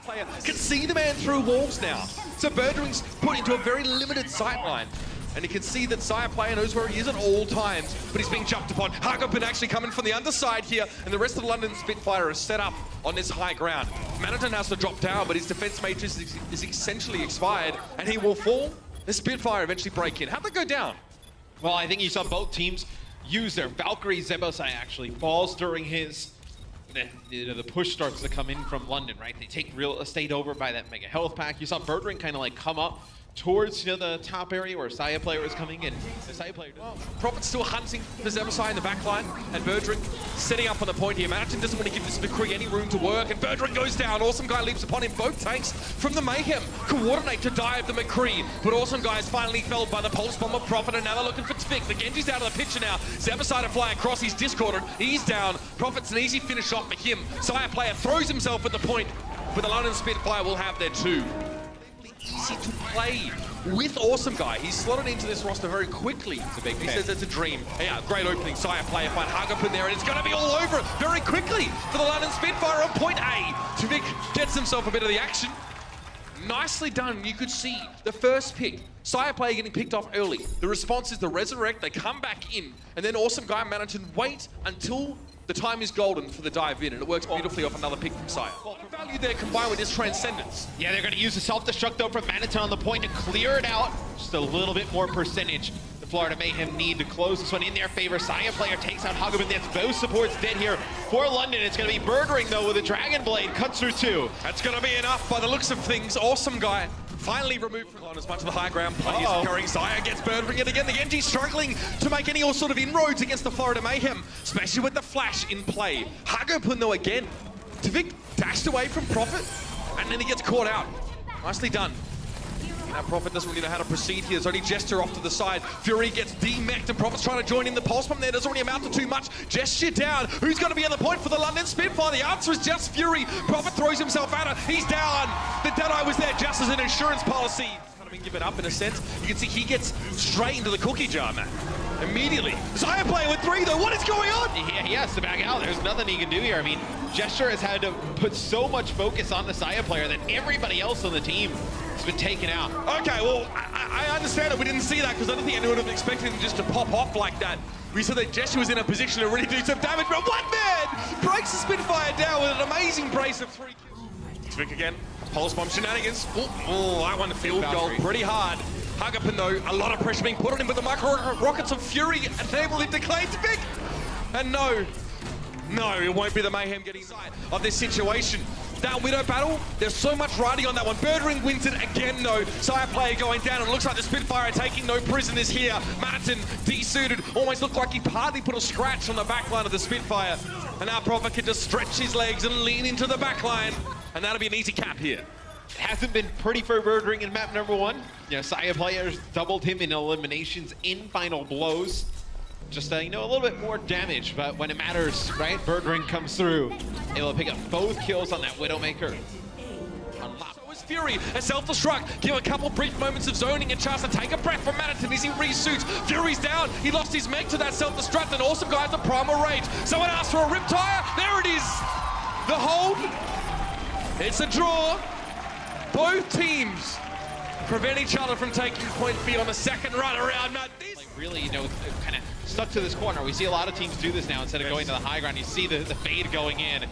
Player can see the man through walls now. So Birdring's put into a very limited sight line. And you can see that Saebyeolbe knows where he is at all times, but he's being jumped upon. Hagopin actually coming from the underside here, and the rest of the London Spitfire is set up on this high ground. Manaton has to drop down, but his defense matrix is essentially expired, and he will fall. The Spitfire eventually break in. How'd they go down? Well, I think you saw both teams use their Valkyrie. Zebosai actually falls during his... The push starts to come in from London, right? They take real estate over by that mega health pack. You saw Birdring kind of like come up towards the top area where Saebyeolbe was coming in. The Saebyeolbe... Well, Prophet's still hunting for Zebosai in the backline, and Birdring setting up on the point here. Manaton doesn't want to give this McCree any room to work, and Birdring goes down. Awesome Guy leaps upon him. Both tanks from the Mayhem coordinate to dive the McCree, but Awesome Guy is finally felled by the Pulse Bomb of Prophet, and now they're looking for Tvik. The Genji's out of the picture now. Zebosai to fly across. He's discorded. He's down. Prophet's an easy finish off for him. Saebyeolbe throws himself at the point, but the London Spitfire will have their two. Easy to play with Awesome Guy. He's slotted into this roster very quickly. It's a big he says it's a dream. Yeah, great opening. Saebyeolbe find Hagopin there, and it's going to be all over very quickly for the London Spitfire on point A. Tvik gets himself a bit of the action. Nicely done. You could see the first pick. Saebyeolbe getting picked off early. The response is the resurrect. They come back in, and then Awesome Guy and Manaton wait until the time is golden for the dive in, and it works beautifully off another pick from Saya. Value there combined with his transcendence. Yeah, they're going to use the self-destruct though from Manaton on the point to clear it out. Just a little bit more percentage. The Florida Mayhem need to close this one in their favor. Saya player takes out Hagopin. That's both supports dead here for London. It's going to be Birdring though with a Dragon Blade. Cuts through two. That's going to be enough by the looks of things. Awesome Guy finally removed from as much of the high ground play is occurring. Saya gets Birdring it again. The Genji struggling to make any sort of inroads against the Florida Mayhem, especially with the flash in play. Hagopin though again. Tvik dashed away from Prophet, and then he gets caught out. Nicely done. Now Prophet doesn't really know how to proceed here. There's only Gesture off to the side. Fury gets demeched, and Prophet's trying to join in the pulse bomb there. Doesn't really amount to too much. Gesture down. Who's going to be on the point for the London Spitfire? The answer is just Fury. Prophet throws himself at her. He's down. The Deadeye was there just as an insurance policy. Kind of been given up in a sense. You can see he gets straight into the cookie jar, man. Immediately. Saebyeolbe with 3 though. What is going on? Yeah, he has to back out. There's nothing he can do here. I mean, Gesture has had to put so much focus on the Saya player that everybody else on the team has been taken out. Okay, well, I understand it. We didn't see that because I don't think anyone would have expected him just to pop off like that. We saw that Gesture was in a position to really do some damage, but one man breaks the Spitfire down with an amazing brace of 3 kills. Tvik again. Pulse bomb shenanigans. Oh, that one field goal pretty hard. Hagopin though, a lot of pressure being put on him with the micro rockets of Fury, enable him to claim Tvik. And no, it won't be the Mayhem getting inside of this situation. That Widow battle, there's so much riding on that one. Birdring wins it again though. Saebyeolbe going down, and it looks like the Spitfire are taking no prisoners here. Manaton de-suited, almost looked like he partly put a scratch on the backline of the Spitfire. And now Prophet can just stretch his legs and lean into the backline, and that'll be an easy cap here. It hasn't been pretty for Birdring in map number 1. You know, Saya players doubled him in eliminations in final blows. Just, you know, a little bit more damage, but when it matters, right? Birdring comes through, able to pick up both kills on that Widowmaker. So is Fury, a self-destruct. Give a couple brief moments of zoning, a chance to take a breath from Manaton as he resuits. Fury's down, he lost his mech to that self-destruct, and Awesome Guy has a primal rage. Someone asked for a riptire, there it is! The hold, it's a draw. Both teams prevent each other from taking point B on the second run around. Now this... Like really, you know, kind of stuck to this corner. We see a lot of teams do this now instead of going to the high ground. You see the fade going in.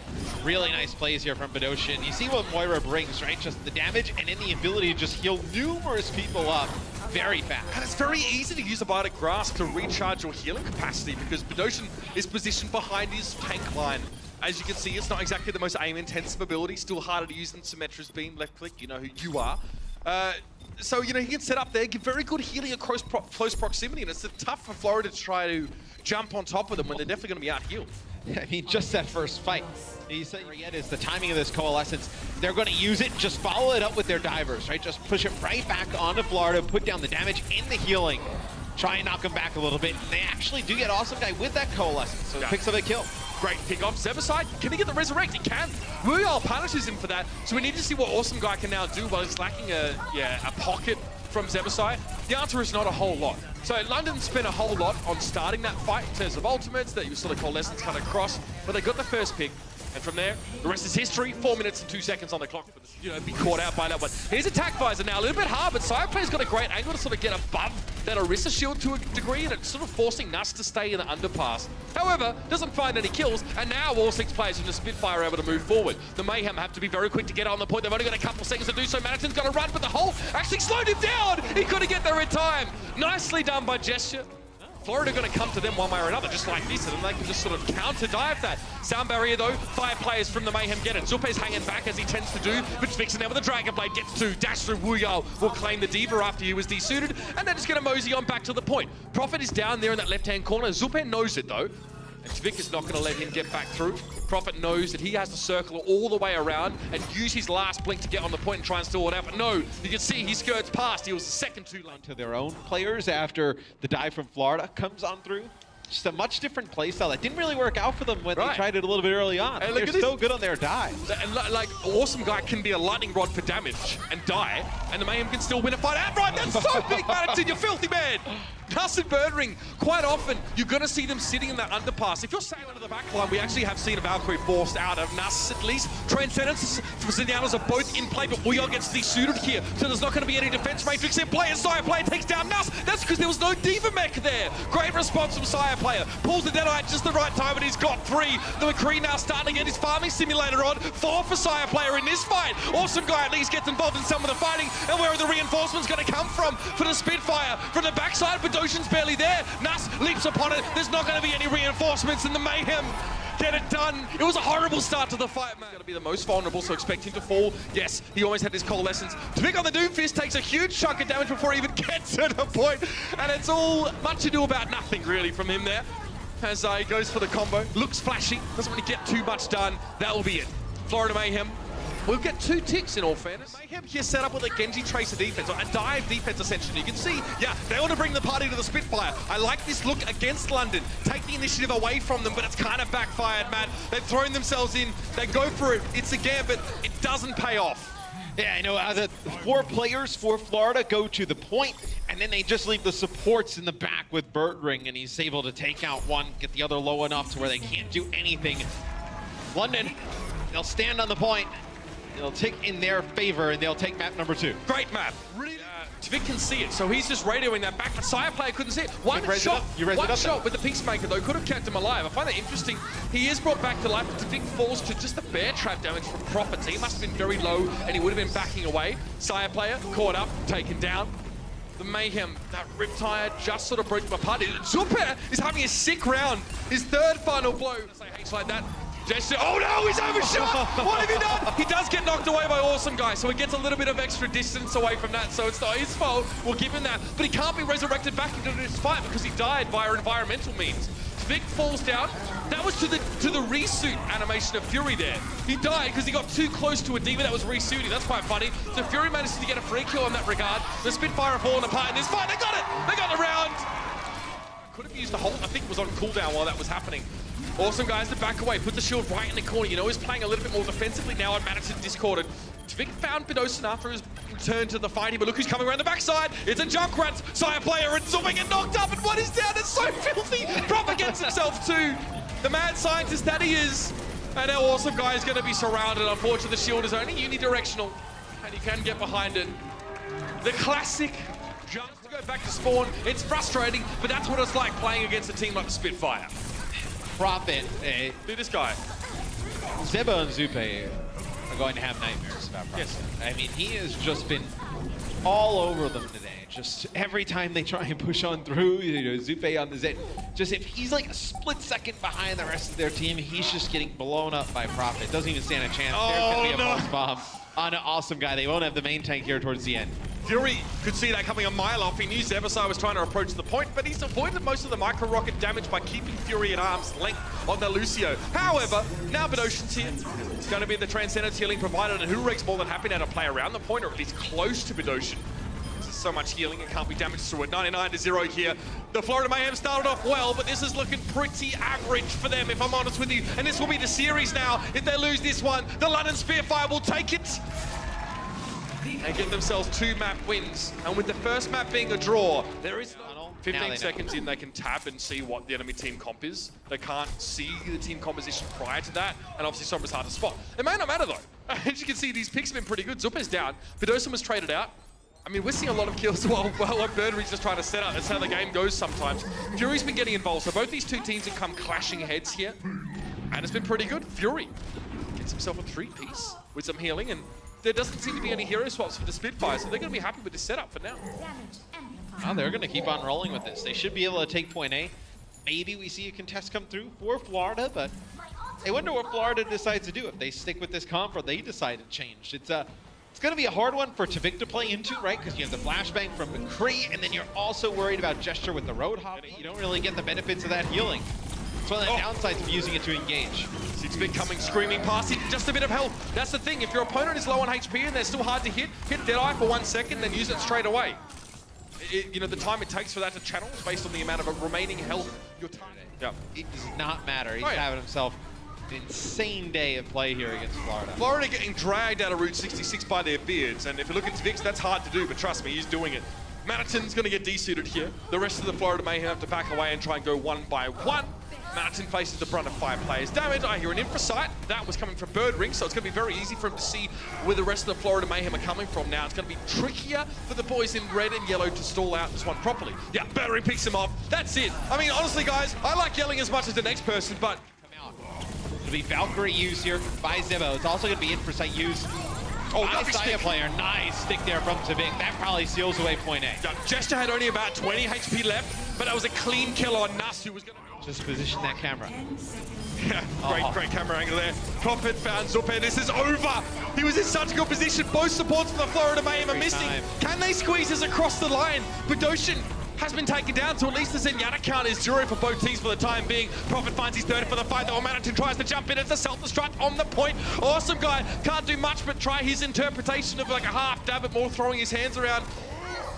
Really nice plays here from Bidoshin. You see what Moira brings, right? Just the damage and then the ability to just heal numerous people up very fast. And it's very easy to use a Bite of Grass to recharge your healing capacity because Bidoshin is positioned behind his tank line. As you can see, it's not exactly the most aim-intensive ability. Still harder to use than Symmetra's Beam, left click, you know who you are. So, you know, he can set up there, give very good healing at close proximity, and it's tough for Florida to try to jump on top of them when they're definitely going to be out-healed. Yeah, I mean, just that first fight. You say yet is the timing of this coalescence. They're going to use it, just follow it up with their divers, right? Just push it right back onto Florida, put down the damage and the healing. Try and knock him back a little bit. They actually do get Awesome Guy with that coalescence, so he picks up a kill. Great pick off. Zebosai, can he get the resurrect? He can. Ryujehong punishes him for that, so we need to see what Awesome Guy can now do while he's lacking a pocket from Zebosai. The answer is not a whole lot. So London spent a whole lot on starting that fight in terms of ultimates, that you sort of coalescence cut across, but they got the first pick. And from there, the rest is history. 4 minutes and 2 seconds on the clock. Be caught out by that one. Here's attack visor now, a little bit hard, but Saebyeolbe's got a great angle to sort of get above that Orisa shield to a degree, and it's sort of forcing Nuss to stay in the underpass. However, doesn't find any kills, and now all 6 players in the Spitfire are able to move forward. The Mayhem have to be very quick to get on the point. They've only got a couple seconds to do so. Manaton's got to run, but the hole actually slowed him down. He couldn't get there in time. Nicely done by Gesture. Florida going to come to them one way or another, just like this, and then they can just sort of counter-dive that. Sound barrier, though, 5 players from the Mayhem get it. Zupe's hanging back as he tends to do, but Vixen now with the Dragon Blade gets 2. Dash through Wuyao will claim the Diva after he was desuited, and they're just going to mosey on back to the point. Prophet is down there in that left-hand corner. Zupe knows it, though, and Tvik is not going to let him get back through. Prophet knows that he has to circle all the way around and use his last blink to get on the point and try and stall it out. But no, you can see he skirts past. He was the second too late. To their own players after the dive from Florida comes on through. Just a much different playstyle that didn't really work out for them when they tried it a little bit early on. And they're so good on their dives. And like, Awesome Guy can be a lightning rod for damage and die, and the Mayhem can still win a fight outright. That's so big, Manaton, you filthy man! Nuss and Birdring, quite often, you're going to see them sitting in that underpass. If you're sailing to the back line, we actually have seen a Valkyrie forced out of Nuss at least. Transcendence for Zenyatta's are both in play, but Wuyao gets desuited here, so there's not going to be any defense matrix in play, and Saebyeolbe takes down Nuss. That's because there was no Diva mech there. Great response from Saebyeolbe. Pulls the Deadite just the right time, and he's got 3. The McCree now starting to get his farming simulator on. 4 for Saebyeolbe in this fight. Awesome Guy at least gets involved in some of the fighting, and where are the reinforcements going to come from for the Spitfire? From the backside, but Ocean's barely there. Nuss leaps upon it. There's not going to be any reinforcements, and the Mayhem get it done. It was a horrible start to the fight, man. Going to be the most vulnerable, so expect him to fall. Yes, he always had his coalescence. Tvik on the Doomfist takes a huge chunk of damage before he even gets to the point, and it's all much ado about nothing, really, from him there. As he goes for the combo. Looks flashy, doesn't really get too much done. That will be it. Florida Mayhem we'll get 2 ticks in all fairness. Mayhem here set up with a Genji Tracer defense, or a dive defense essentially. You can see, yeah, they want to bring the party to the Spitfire. I like this look against London. Take the initiative away from them, but it's kind of backfired, man. They've thrown themselves in, they go for it. It's a gambit, it doesn't pay off. Yeah, I know, the 4 players for Florida go to the point, and then they just leave the supports in the back with Birdring, and he's able to take out one, get the other low enough to where they can't do anything. London, they'll stand on the point. They'll take in their favor, and they'll take map number 2. Great map. Really, Tvik can see it, so he's just radioing that back, but Saebyeolbe couldn't see it. One shot with the Peacemaker, though, could have kept him alive. I find that interesting. He is brought back to life, but Tvik falls to just the bear trap damage from Prophet. So he must have been very low, and he would have been backing away. Saebyeolbe caught up, taken down. The Mayhem, that Riptire just sort of broke them apart. Zupe is having a sick round. His 3rd final blow. Say H like that. Gesture. Oh no, he's overshot! What have you done? He does get knocked away by Awesome Guy, so he gets a little bit of extra distance away from that, so it's not his fault. We'll give him that. But he can't be resurrected back into this fight because he died via environmental means. Tvik falls down. That was to the resuit animation of Fury there. He died because he got too close to a Diva that was resuiting. That's quite funny. So Fury managed to get a free kill in that regard. The Spitfire are falling apart in this fight. They got it! They got the round! Could have used the hold. I think it was on cooldown while that was happening. Awesome Guys to back away, put the shield right in the corner. You know, he's playing a little bit more defensively now and Manaton discorded. Tvik found Bidosin after his return to the fight here, but look who's coming around the backside. It's a Junkrat, Saebyeolbe, and Zupe get knocked up, and one is down. It's so filthy. Prophet gets himself too. The mad scientist that he is. And our Awesome Guy is going to be surrounded. Unfortunately, the shield is only unidirectional, and he can get behind it. The classic jump to go back to spawn. It's frustrating, but that's what it's like playing against a team like the Spitfire. Prophet. Dude, this guy. Zeba and Zupe are going to have nightmares about Prophet. Yes. I mean, he has just been all over them today. Just every time they try and push on through, you know, Zupe on the Zed. Just if he's like a split second behind the rest of their team, he's just getting blown up by Prophet. Doesn't even stand a chance. Oh, there's going to be a pulse bomb on an Awesome Guy. They won't have the main tank here towards the end. Fury could see that coming a mile off. He knew Zebasai was trying to approach the point, but he's avoided most of the micro-rocket damage by keeping Fury at arm's length on the Lucio. However, now Bidosin's here. It's going to be the Transcendence healing provided, and Hureg's more than happy now to play around the point, or at least close to Bidosin. There's so much healing, it can't be damaged through it. 99-0 here. The Florida Mayhem started off well, but this is looking pretty average for them, if I'm honest with you. And this will be the series now. If they lose this one, the London Spitfire will take it. They give themselves 2 map wins, and with the first map being a draw, there is no... 15 seconds in, they can tap and see what the enemy team comp is. They can't see the team composition prior to that, and obviously Sombra's hard to spot. It may not matter though. As you can see, these picks have been pretty good. Zupe's down. Bidosum was traded out. I mean, we're seeing a lot of kills while Birdring's just trying to set up. That's how the game goes sometimes. Fury's been getting involved, so both these two teams have come clashing heads here, and it's been pretty good. Fury gets himself a 3-piece with some healing, and there doesn't seem to be any hero swaps for the Spitfire, so they're going to be happy with this setup for now. Oh, they're going to keep on rolling with this. They should be able to take point A. Maybe we see a contest come through for Florida, but I wonder what Florida decides to do if they stick with this comp or they decide to change. It's going to be a hard one for Tavik to play into, right? Because you have the flashbang from McCree, and then you're also worried about Gesture with the Roadhog. You don't really get the benefits of that healing. It's one of the downsides of using it to engage. Tavik coming screaming past him, just a bit of health. That's the thing, if your opponent is low on HP and they're still hard to hit Deadeye for 1 second, then use it straight away. You know, the time it takes for that to channel is based on the amount of remaining health you're targeting. Yep. It does not matter. He's having himself an insane day of play here against Florida. Florida getting dragged out of Route 66 by their beards, and if you look at Tavik, that's hard to do, but trust me, he's doing it. Manatin's going to get desuited here. The rest of the Florida Mayhem have to back away and try and go 1 by 1. Manatin faces the brunt of 5 players' damage. I hear an infra sight. That was coming from Birdring, so it's going to be very easy for him to see where the rest of the Florida Mayhem are coming from now. It's going to be trickier for the boys in red and yellow to stall out this one properly. Yeah, Birdring picks him off. That's it. I mean, honestly, guys, I like yelling as much as the next person, but... It'll be Valkyrie used here by Zebo. It's also going to be infra sight used. Oh, nice Saya player. Nice stick there from Tavik. That probably seals away point A. Yeah, Gesture had only about 20 HP left, but that was a clean kill on Nuss, who was going to... Just position that camera. Yeah, great camera angle there. Prophet found Zupe. This is over. He was in such a good position. Both supports for the Florida Mayhem are missing. Can they squeeze this across the line? Bidosum has been taken down, so at least the Zenyatta count is zero for both teams for the time being. Prophet finds his third for the fight, though. Manatin tries to jump in. It's a self-destruct on the point. Awesome guy. Can't do much but try his interpretation of like a half dab, but more throwing his hands around.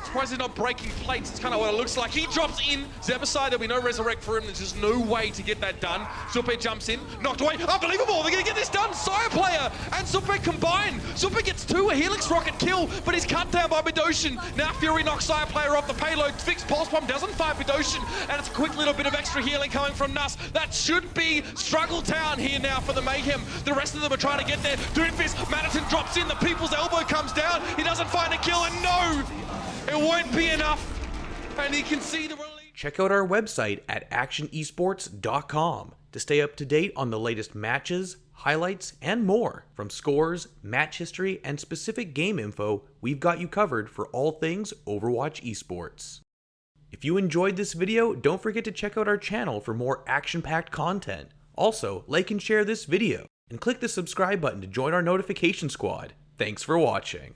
Surprised he's not breaking plates. It's kind of what it looks like. He drops in. Zebasai, there'll be no resurrect for him. There's just no way to get that done. Zupe jumps in. Knocked away. Unbelievable. They're going to get this done. Saya player and Zupe combined. Zupe gets 2, a Helix Rocket kill, but he's cut down by Bidosum. Now Fury knocks Saya player off the payload. Fixed Pulse Bomb doesn't find Bidosum, and it's a quick little bit of extra healing coming from Nuss. That should be Struggle Town here now for the Mayhem. The rest of them are trying to get there. Doomfist, Manatin drops in. The People's Elbow comes down. He doesn't find a kill, and no! It won't be enough, and he can see the release. Check out our website at actionesports.com to stay up to date on the latest matches, highlights, and more. From scores, match history, and specific game info, we've got you covered for all things Overwatch esports. If you enjoyed this video, don't forget to check out our channel for more action-packed content. Also, like and share this video, and click the subscribe button to join our notification squad. Thanks for watching.